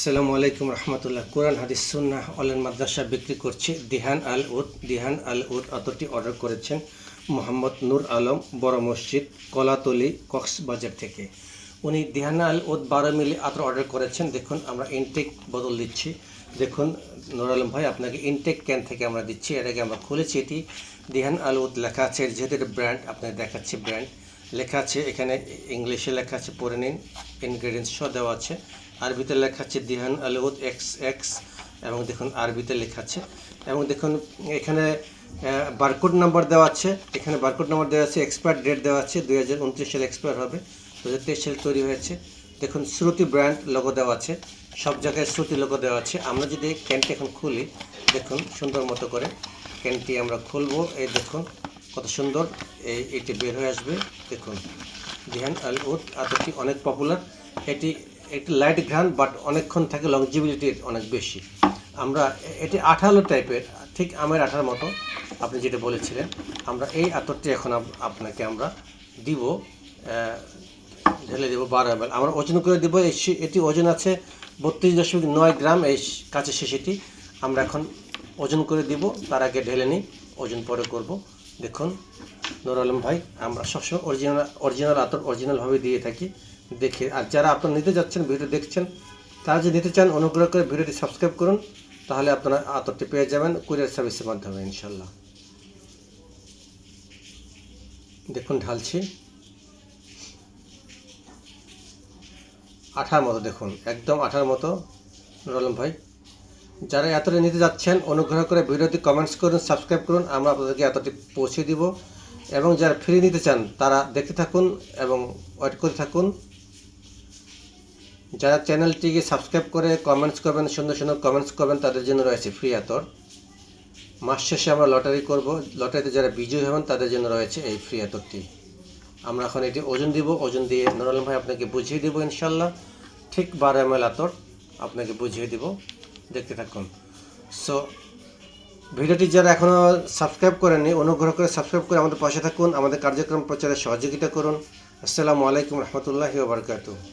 আসসালামু আলাইকুম রহমতুল্লাহ। কোরআন হাদিস সুন্নাহ অনলাইন মাদ্রাসা বিক্রি করছে দিহান আল উদ অতটি অর্ডার করেছেন মোহাম্মদ নূর আলম, বড় মসজিদ, কলাতলি, কক্সবাজার থেকে। উনি দিহান আল উদ 12 মিলি আতর অর্ডার করেছেন। দেখুন আমরা ইনটেক বদল দিচ্ছি। দেখুন নূর আলম ভাই, আপনাকে ইনটেক ক্যান থেকে আমরা দিচ্ছি। এর আগে আমরা খুলেছি, এটি দিহান আল উদ লেখা আছে, যেহেতু এটা ব্র্যান্ড আপনাকে দেখাচ্ছি। ব্র্যান্ড লেখা আছে, এখানে ইংলিশে লেখা আছে, পড়ে নিন। ইনগ্রেডিয়েন্টস সহ দেওয়া আছে। আরবিতে লেখা আছে দিহান আল উদ XX, এবং দেখুন আরবিতে লেখা আছে। এবং দেখুন এখানে বারকোড নাম্বার দেওয়া আছে। এখানে বারকোড নাম্বার দেওয়া আছে, এক্সপায়ার ডেট দেওয়া আছে, 2029 সালে এক্সপায়ার হবে, 2023 সালে তৈরি হয়েছে। দেখুন শ্রুতি ব্র্যান্ড লোগো দেওয়া আছে, সব জায়গায় শ্রুতি লোগো দেওয়া আছে। আমরা যদি ক্যানটি এখন খুলি, দেখুন সুন্দর মতো করে ক্যানটি আমরা খুলবো। এই দেখুন কত সুন্দর এটি বের হয়ে আসবে। দেখুন দিহান আল উদ আতরটি অনেক পপুলার। এটি একটি লাইট ঘ্রাণ, বাট অনেকক্ষণ থাকে, লংজিবিলিটি অনেক বেশি। আমরা এটি আঠালো টাইপের, ঠিক আমের আঠার মতো আপনি যেটা বলেছিলেন। আমরা এই আতরটি এখন আপনাকে আমরা দিব, ঢেলে দেবো 12 ml। আমরা ওজন করে দেবো। এটি ওজন আছে 32.9 গ্রাম। এই কাঁচের শিশিটি আমরা এখন ওজন করে দিব। তার আগে ঢেলে নিই, ওজন পরে করব। দেখুন নূর আলম ভাই, আমরা সবসময় অরিজিনাল আতর অরিজিনালভাবে দিয়ে থাকি। দেখে, আর যারা আপনারা নিতে যাচ্ছেন, ভিডিও দেখছেন, তারা যদি নিতে চান অনুগ্রহ করে ভিডিওটি সাবস্ক্রাইব করুন, তাহলে আপনারা আতরটি পেয়ে যাবেন কুরিয়ার সার্ভিসের মাধ্যমে ইনশাল্লাহ। দেখুন ঢালছি, আঠার মতো, দেখুন একদম আঠার মতো। নূর আলম ভাই, যারা এতটা নিতে যাচ্ছেন অনুগ্রহ করে ভিডিওটি কমেন্টস করুন, সাবস্ক্রাইব করুন, আমরা আপনাদেরকে এতটি পৌঁছে দিব। এবং যারা ফ্রি নিতে চান তারা দেখতে থাকুন এবং ওয়েট করতে থাকুন। যারা চ্যানেলটিকে সাবস্ক্রাইব করে কমেন্টস করবেন, সুন্দর সুন্দর কমেন্টস করবেন, তাদের জন্য রয়েছে ফ্রি আতর। মাস শেষে আমরা লটারি করব, লটারিতে যারা বিজয়ী হবেন তাদের জন্য রয়েছে এই ফ্রি আতরটি। আমরা এখন এটি ওজন দিব, ওজন দিয়ে নূর আলম ভাই আপনাকে বুঝিয়ে দেবো ইনশাল্লাহ। ঠিক 12 ml আতর আপনাকে বুঝিয়ে দিব, দেখতে থাকুন। সো ভিডিওটি যারা এখনও সাবস্ক্রাইব করেননি অনুগ্রহ করে সাবস্ক্রাইব করে আমাদের পাশে থাকুন, আমাদের কার্যক্রম প্রচারে সহযোগিতা করুন। আসসালামু আলাইকুম রহমতুল্লাহি ওয়া বারাকাতুহু।